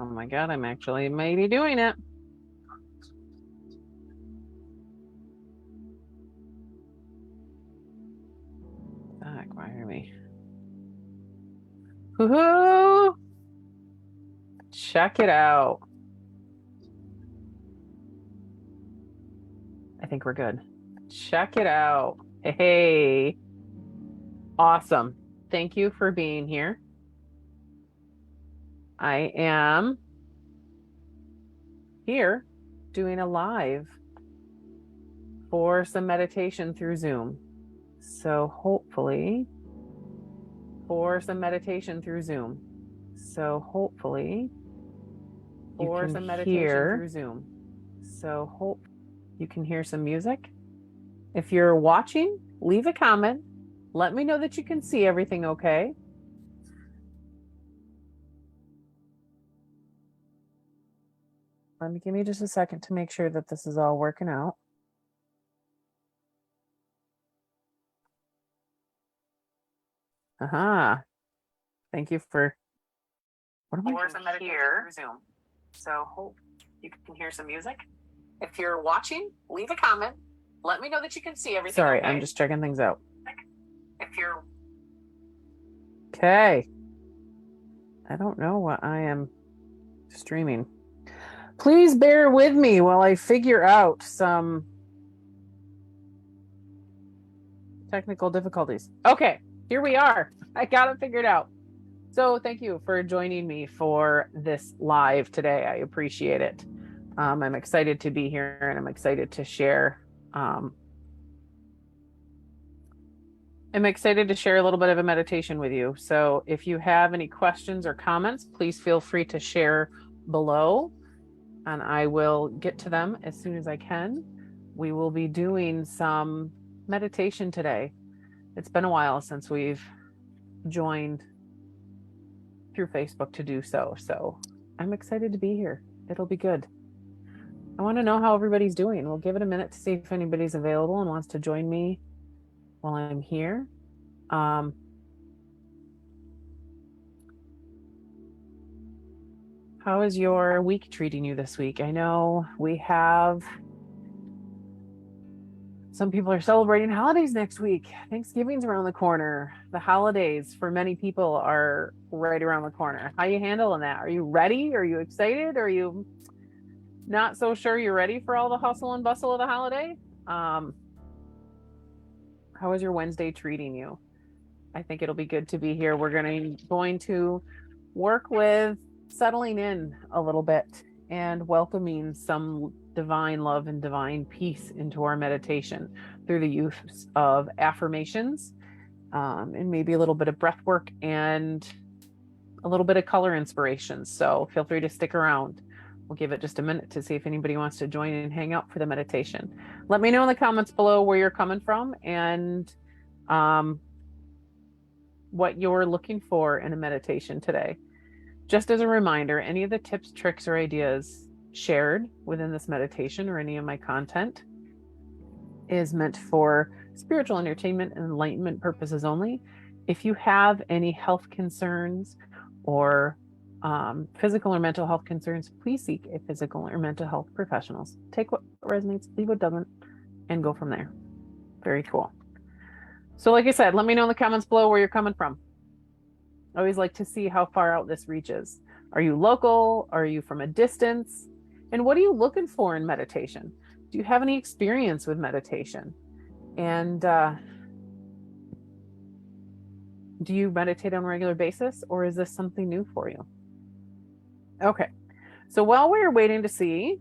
Oh my God, I'm actually maybe doing it. Fuck, why are we? Woohoo! Check it out. I think we're good. Check it out. Hey, awesome. Thank you for being here. I am here doing a live for some meditation through Zoom. So hopefully, for some meditation through Zoom. So hopefully, for some meditation through Zoom. So hope you can hear some music. If you're watching, leave a comment. Let me know that you can see everything okay. Give me just a second to make sure that this is all working out. Aha. Thank you for what am I here? Zoom. So hope you can hear some music. If you're watching, leave a comment. Let me know that you can see everything. Sorry, okay? I'm just checking things out. If you're okay. I don't know what I am streaming. Please bear with me while I figure out some technical difficulties. Okay, here we are. I got it figured out. So thank you for joining me for this live today. I appreciate it. I'm excited to be here and I'm excited to share. I'm excited to share a little bit of a meditation with you. So if you have any questions or comments, please feel free to share below and I will get to them as soon as I can. We will be doing some meditation today. It's been a while since we've joined through Facebook to do so. So I'm excited to be here. It'll be good. I want to know how everybody's doing. We'll give it a minute to see if anybody's available and wants to join me while I'm here. How is your week treating you this week? I know we have some people are celebrating holidays next week. Thanksgiving's around the corner. The holidays for many people are right around the corner. How are you handling that? Are you ready? Are you excited? Are you not so sure you're ready for all the hustle and bustle of the holiday? How is your Wednesday treating you? I think it'll be good to be here. We're going to work with settling in a little bit and welcoming some divine love and divine peace into our meditation through the use of affirmations and maybe a little bit of breath work and a little bit of color inspiration. So feel free to stick around. We'll give it just a minute to see if anybody wants to join and hang out for the meditation. Let me know in the comments below where you're coming from and what you're looking for in a meditation today. Just as a reminder, any of the tips, tricks, or ideas shared within this meditation or any of my content is meant for spiritual entertainment and enlightenment purposes only. If you have any health concerns or physical or mental health concerns, please seek a physical or mental health professionals. Take what resonates, leave what doesn't, and go from there. Very cool. So like I said, let me know in the comments below where you're coming from. I always like to see how far out this reaches. Are you local? Are you from a distance? And what are you looking for in meditation? Do you have any experience with meditation? And do you meditate on a regular basis, or is this something new for you? Okay, so while we're waiting to see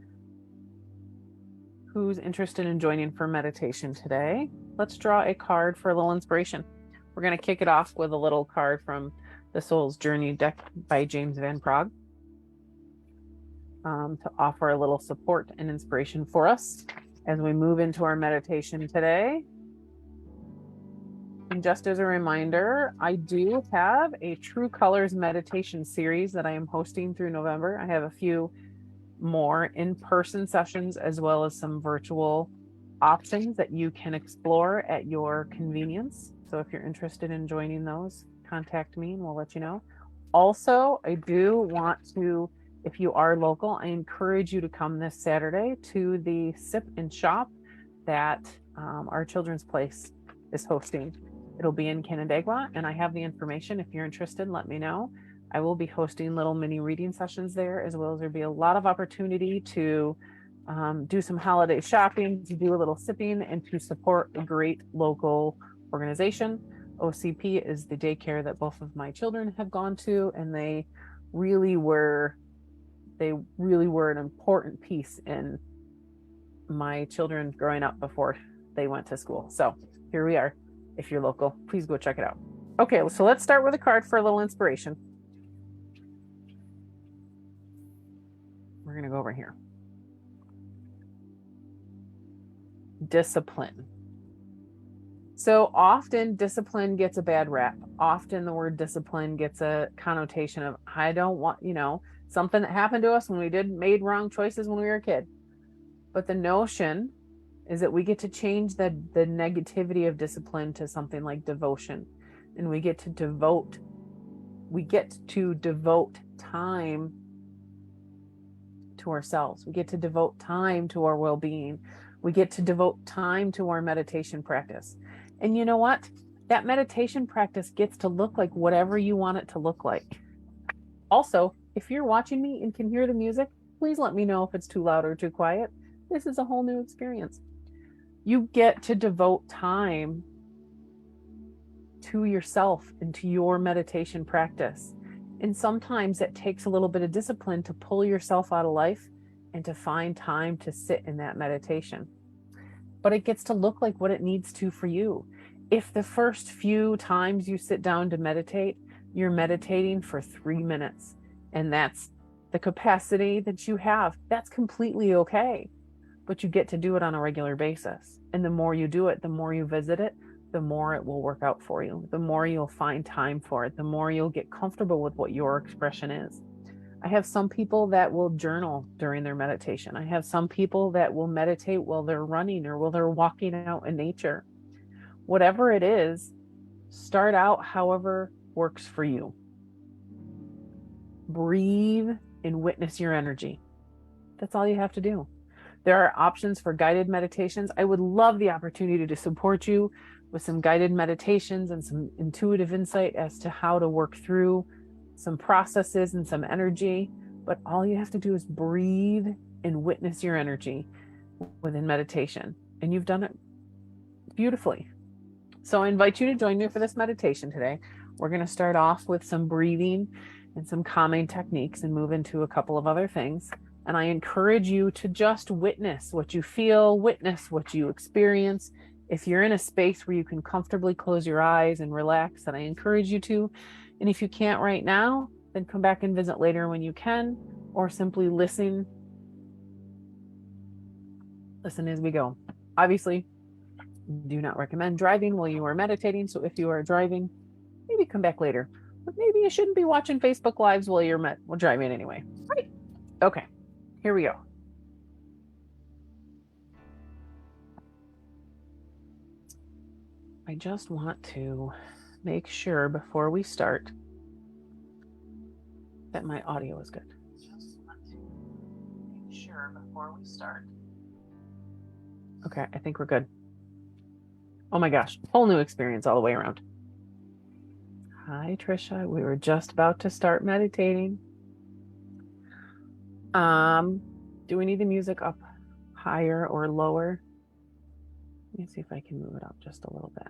who's interested in joining for meditation today, let's draw a card for a little inspiration. We're going to kick it off with a little card from the Soul's Journey deck by James Van Praagh to offer a little support and inspiration for us as we move into our meditation today. And just as a reminder, I do have a True Colors meditation series that I am hosting through November. I have a few more in-person sessions as well as some virtual options that you can explore at your convenience. So if you're interested in joining those, contact me and we'll let you know. Also, I do want to If you are local, I encourage you to come this Saturday to the Sip and Shop that our Children's Place is hosting. It'll be in Canandaigua, and I have the information. If you're interested, let me know. I will be hosting little mini reading sessions there, as well as there'll be a lot of opportunity to do some holiday shopping, to do a little sipping, and to support a great local organization. OCP is the daycare that both of my children have gone to, and they really were an important piece in my children growing up before they went to school. So here we are. If you're local, please go check it out. Okay, so let's start with a card for a little inspiration. We're going to go over here. Discipline. So often discipline gets a bad rap. Often the word discipline gets a connotation of, I don't want, something that happened to us when we made wrong choices when we were a kid. But the notion is that we get to change the negativity of discipline to something like devotion. And we get to devote time to ourselves. We get to devote time to our well-being. We get to devote time to our meditation practice. And you know what? That meditation practice gets to look like whatever you want it to look like. Also, if you're watching me and can hear the music, please let me know if it's too loud or too quiet. This is a whole new experience. You get to devote time to yourself and to your meditation practice. And sometimes it takes a little bit of discipline to pull yourself out of life and to find time to sit in that meditation. But it gets to look like what it needs to for you. If the first few times you sit down to meditate, you're meditating for 3 minutes, and that's the capacity that you have, that's completely okay. But you get to do it on a regular basis. And the more you do it, the more you visit it, the more it will work out for you. The more you'll find time for it, the more you'll get comfortable with what your expression is. I have some people that will journal during their meditation. I have some people that will meditate while they're running or while they're walking out in nature. Whatever it is, start out however works for you. Breathe and witness your energy. That's all you have to do. There are options for guided meditations. I would love the opportunity to support you with some guided meditations and some intuitive insight as to how to work through some processes and some energy. But all you have to do is breathe and witness your energy within meditation. And you've done it beautifully. So I invite you to join me for this meditation today. We're going to start off with some breathing and some calming techniques and move into a couple of other things. And I encourage you to just witness what you feel, witness what you experience. If you're in a space where you can comfortably close your eyes and relax, then I encourage you to. And if you can't right now, then come back and visit later when you can, or simply listen as we go. Obviously, do not recommend driving while you are meditating. So if you are driving, maybe come back later. But maybe you shouldn't be watching Facebook Lives while you're driving anyway. Right. Okay. Here we go. I just want to make sure before we start that my audio is good. Okay, I think we're good. Oh my gosh, whole new experience all the way around. Hi, Trisha. We were just about to start meditating. Do we need the music up higher or lower? Let me see if I can move it up just a little bit.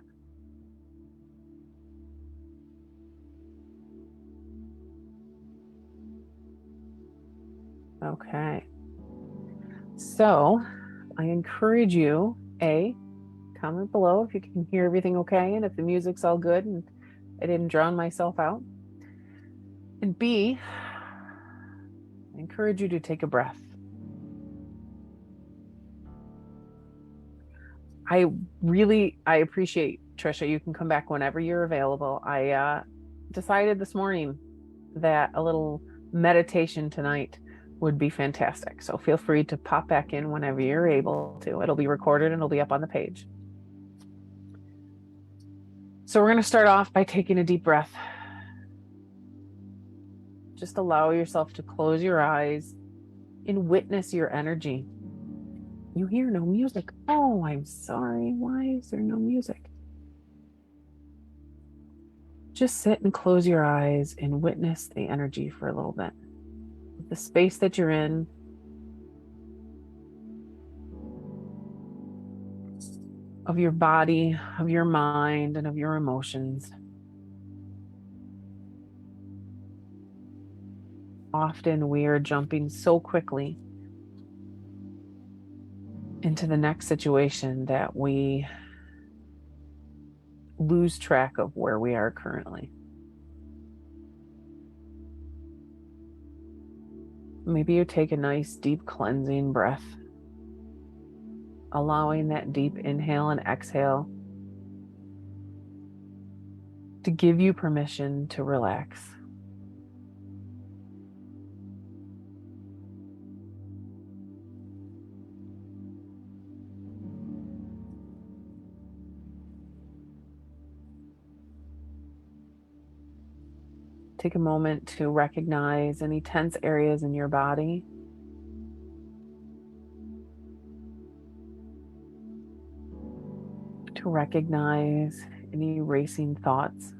Okay. So I encourage you, A, comment below if you can hear everything okay and if the music's all good and I didn't drown myself out. And B, I encourage you to take a breath. I appreciate, Trisha, you can come back whenever you're available. I decided this morning that a little meditation tonight would be fantastic. So feel free to pop back in whenever you're able to. It'll be recorded and it'll be up on the page. So we're going to start off by taking a deep breath. just allow yourself to close your eyes and witness your energy. You hear no music. Oh, I'm sorry. Why is there no music? Just sit and close your eyes and witness the energy for a little bit. The space that you're in, of your body, of your mind, and of your emotions. Often we are jumping so quickly into the next situation that we lose track of where we are currently. Maybe you take a nice deep cleansing breath, allowing that deep inhale and exhale to give you permission to relax. Take a moment to recognize any tense areas in your body. To recognize any racing thoughts.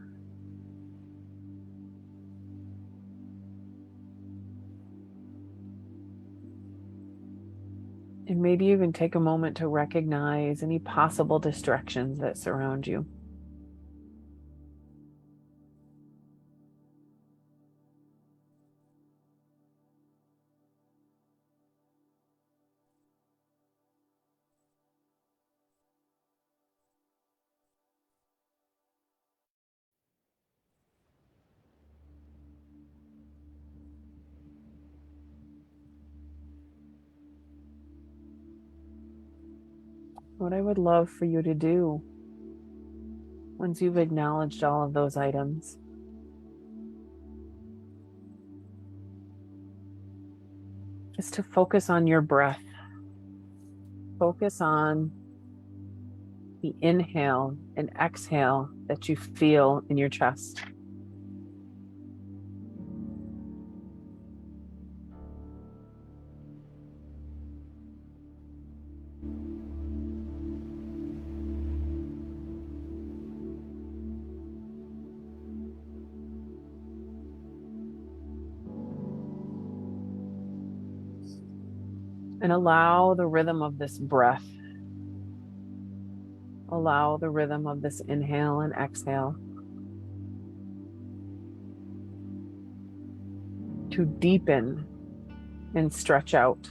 And maybe even take a moment to recognize any possible distractions that surround you. What I would love for you to do once you've acknowledged all of those items is to focus on your breath. Focus on the inhale and exhale that you feel in your chest. And allow the rhythm of this breath, allow the rhythm of this inhale and exhale to deepen and stretch out.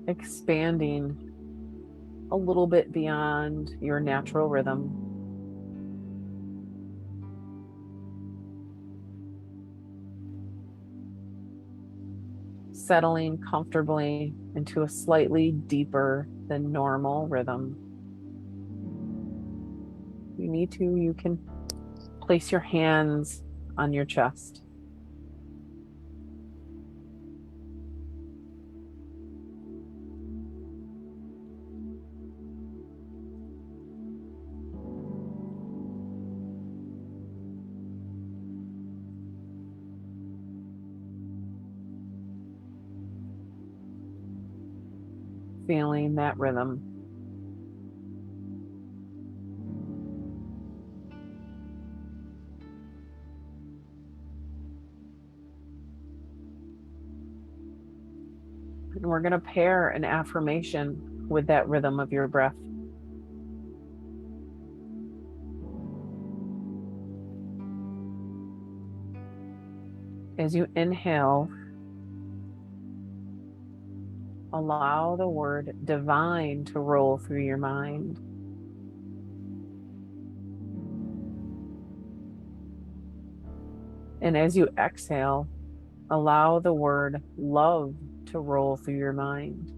Expanding a little bit beyond your natural rhythm. Settling comfortably into a slightly deeper than normal rhythm. You need to, you can place your hands on your chest. Feeling that rhythm. And we're going to pair an affirmation with that rhythm of your breath. As you inhale, allow the word divine to roll through your mind. And as you exhale, allow the word love to roll through your mind.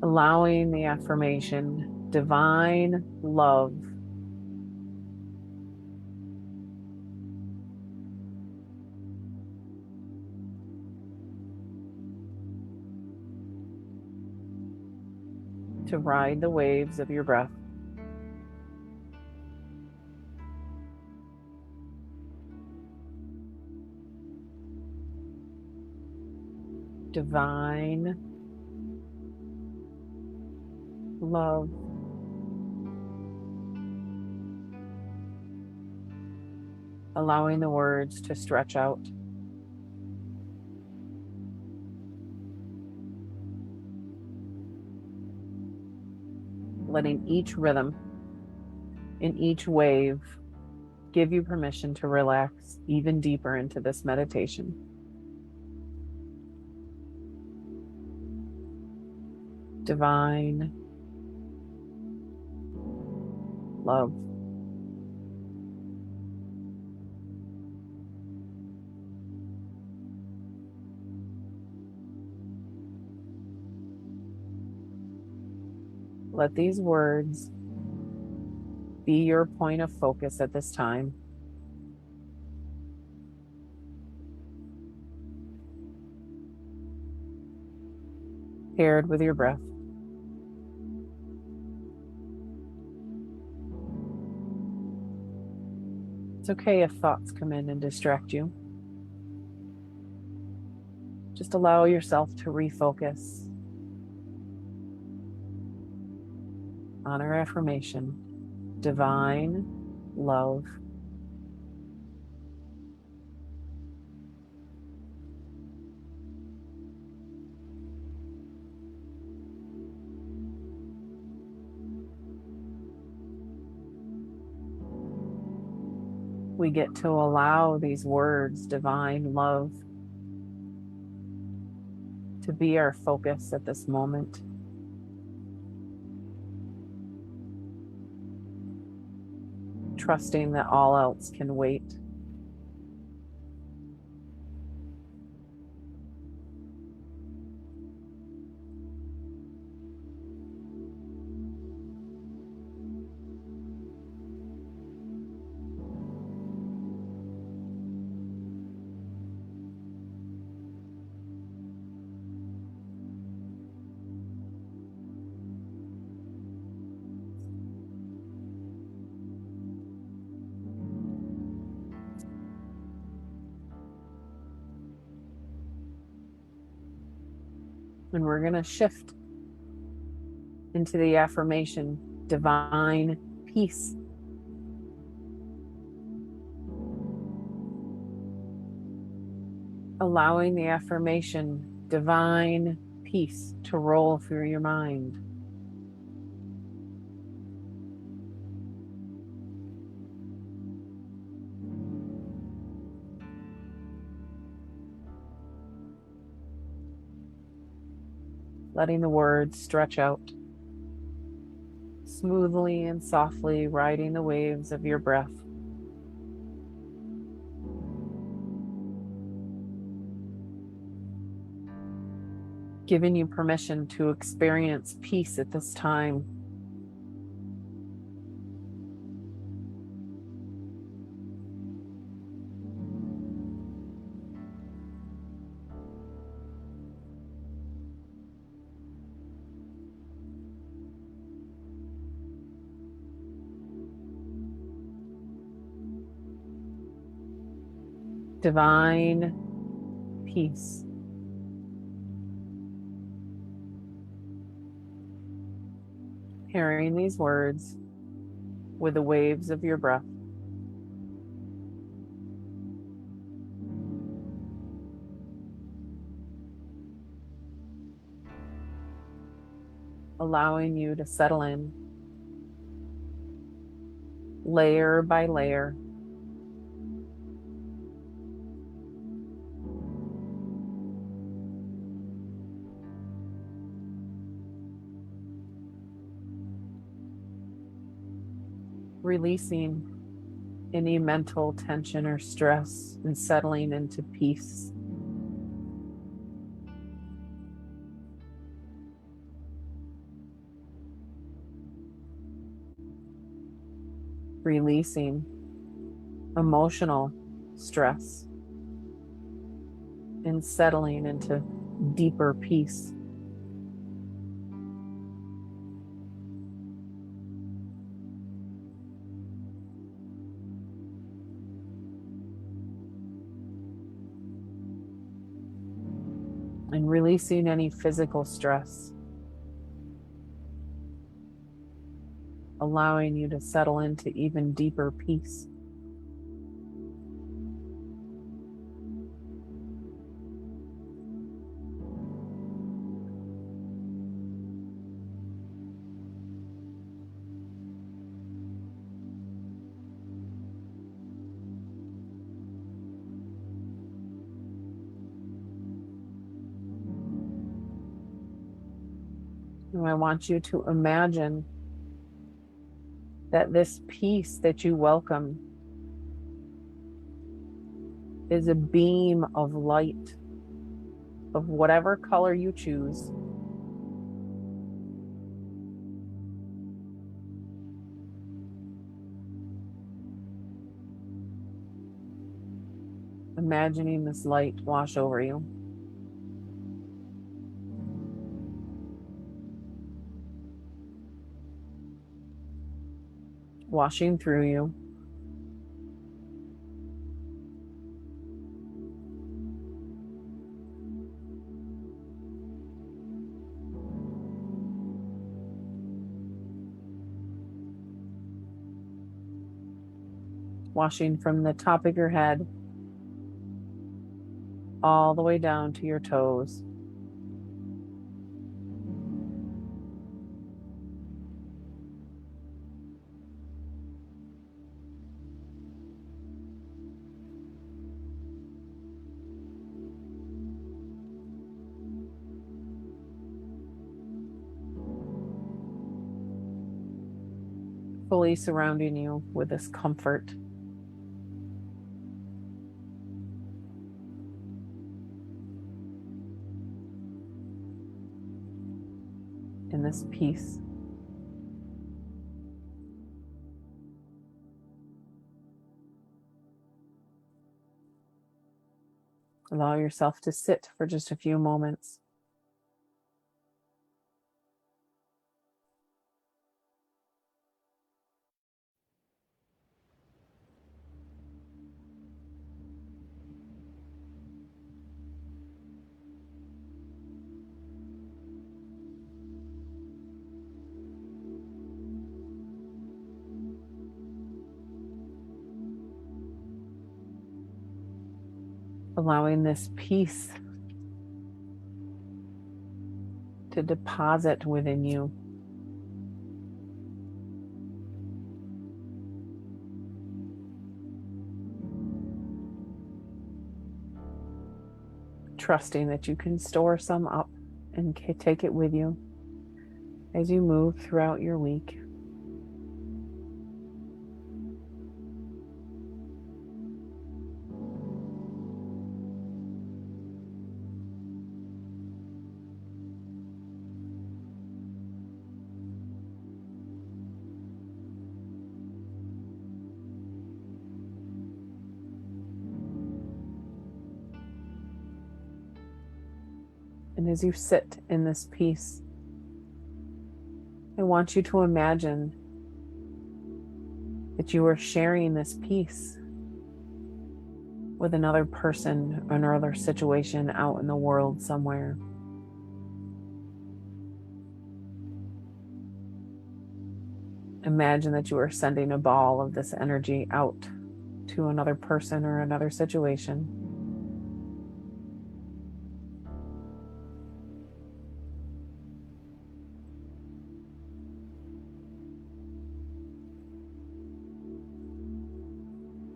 Allowing the affirmation, divine love, to ride the waves of your breath. Divine love, allowing the words to stretch out. Letting each rhythm in each wave give you permission to relax even deeper into this meditation. Divine love. Let these words be your point of focus at this time. Paired with your breath. It's okay if thoughts come in and distract you. Just allow yourself to refocus on our affirmation, divine love. We get to allow these words, divine love, to be our focus at this moment. Trusting that all else can wait. And we're going to shift into the affirmation, divine peace. Allowing the affirmation, divine peace, to roll through your mind. Letting the words stretch out, smoothly and softly riding the waves of your breath. Giving you permission to experience peace at this time. Divine peace. Pairing these words with the waves of your breath. Allowing you to settle in layer by layer. Releasing any mental tension or stress and settling into peace. Releasing emotional stress and settling into deeper peace. and releasing any physical stress, allowing you to settle into even deeper peace. And I want you to imagine that this peace that you welcome is a beam of light of whatever color you choose. Imagining this light wash over you. Washing through you. Washing from the top of your head all the way down to your toes. Fully surrounding you with this comfort. In this peace. Allow yourself to sit for just a few moments. Allowing this peace to deposit within you. Trusting that you can store some up and take it with you as you move throughout your week. And as you sit in this peace, I want you to imagine that you are sharing this peace with another person or another situation out in the world somewhere. Imagine that you are sending a ball of this energy out to another person or another situation.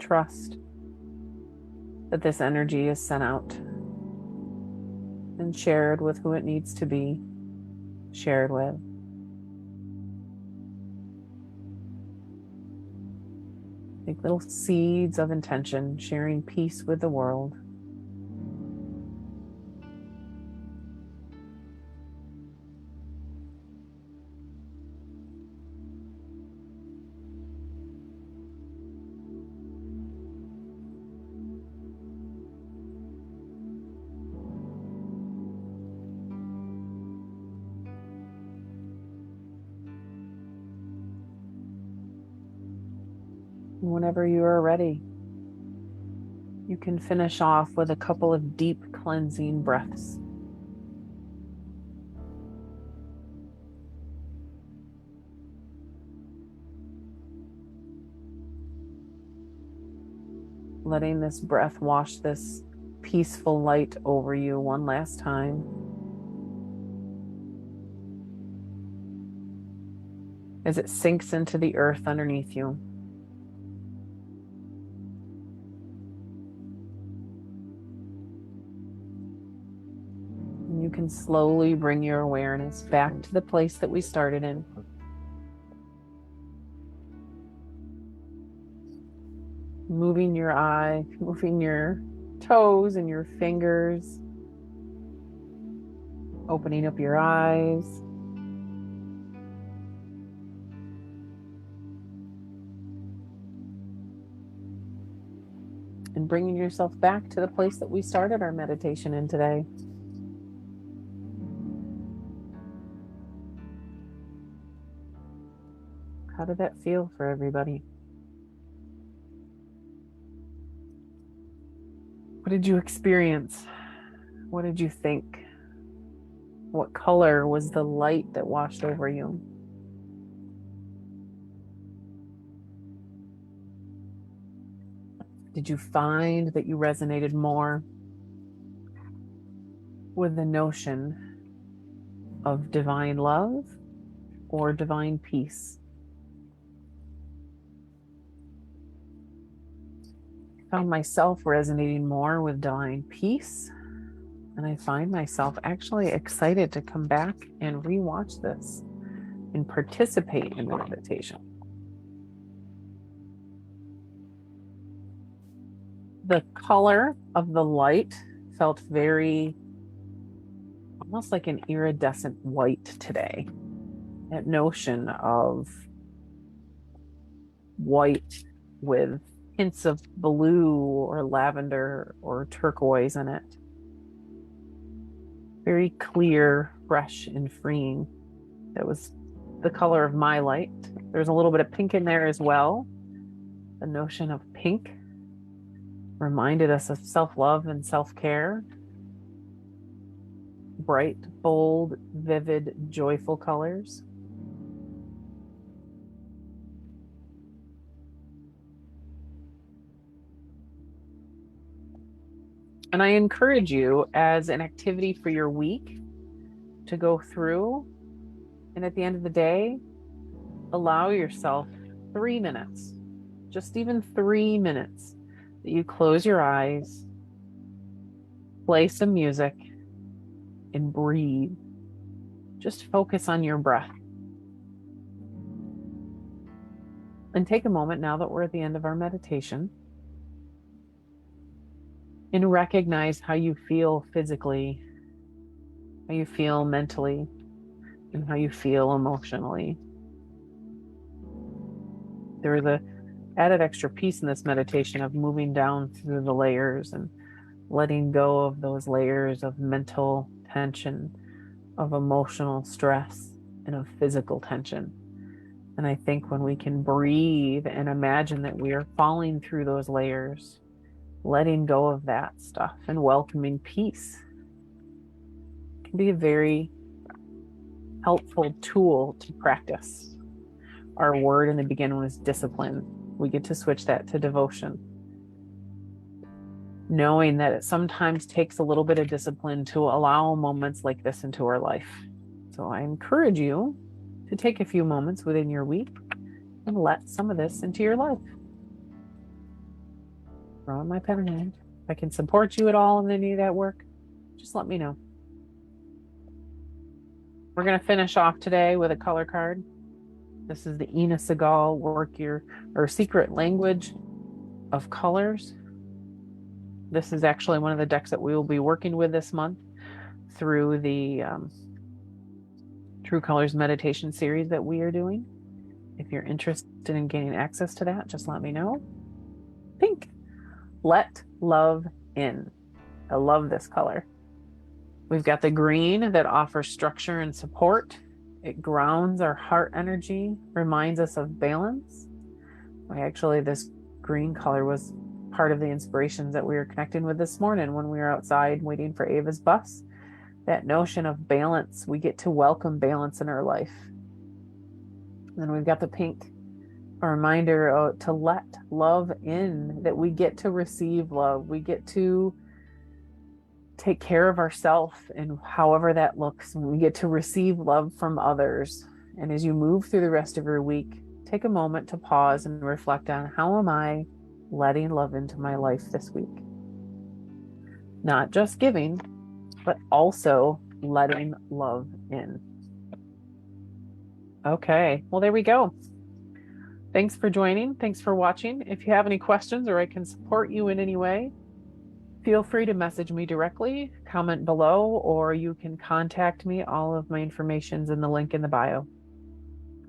Trust that this energy is sent out and shared with who it needs to be shared with. Like little seeds of intention, sharing peace with the world. Whenever you are ready, you can finish off with a couple of deep cleansing breaths. letting this breath wash this peaceful light over you one last time. As it sinks into the earth underneath you. And you can slowly bring your awareness back to the place that we started in. Moving your eye, moving your toes and your fingers. Opening up your eyes. And bringing yourself back to the place that we started our meditation in today. How did that feel for everybody? What did you experience? What did you think? What color was the light that washed over you? Did you find that you resonated more with the notion of divine love or divine peace? I found myself resonating more with divine peace, and I find myself actually excited to come back and rewatch this and participate in the meditation. The color of the light felt very, almost like an iridescent white today. That notion of white with hints of blue or lavender or turquoise in it. Very clear, fresh, and freeing. That was the color of my light. There's a little bit of pink in there as well. The notion of pink reminded us of self-love and self-care. Bright, bold, vivid, joyful colors. And I encourage you as an activity for your week to go through, and at the end of the day, allow yourself 3 minutes, just even 3 minutes, that you close your eyes, play some music, and breathe. Just focus on your breath. And take a moment now that we're at the end of our meditation and recognize how you feel physically, how you feel mentally, and how you feel emotionally. There is a added extra piece in this meditation of moving down through the layers and letting go of those layers of mental tension, of emotional stress, and of physical tension. And I think when we can breathe and imagine that we are falling through those layers, letting go of that stuff and welcoming peace, can be a very helpful tool to practice. Our word in the beginning was discipline. We get to switch that to devotion. Knowing that it sometimes takes a little bit of discipline to allow moments like this into our life. So I encourage you to take a few moments within your week and let some of this into your life. Throwing my pen in hand. If I can support you at all in any of that work, just let me know. We're going to finish off today with a color card. This is the Ina Segal Work Your Secret Language of Colors. This is actually one of the decks that we will be working with this month through the True Colors meditation series that we are doing. If you're interested in gaining access to that, just let me know. Pink. Let love in. I love this color. We've got the green that offers structure and support. It grounds our heart energy, reminds us of balance. This green color was part of the inspirations that we were connecting with this morning when we were outside waiting for Ava's bus. That notion of balance, we get to welcome balance in our life. And then we've got the pink a reminder to let love in, that we get to receive love. We get to take care of ourselves and however that looks. And we get to receive love from others. And as you move through the rest of your week, take a moment to pause and reflect on, how am I letting love into my life this week? Not just giving, but also letting love in. Okay, well, there we go. Thanks for joining. Thanks for watching. If you have any questions or I can support you in any way, feel free to message me directly, comment below, or you can contact me. All of my information's in the link in the bio.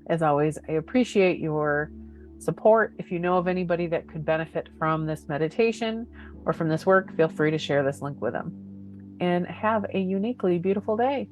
As always, I appreciate your support. If you know of anybody that could benefit from this meditation or from this work, feel free to share this link with them. And have a uniquely beautiful day.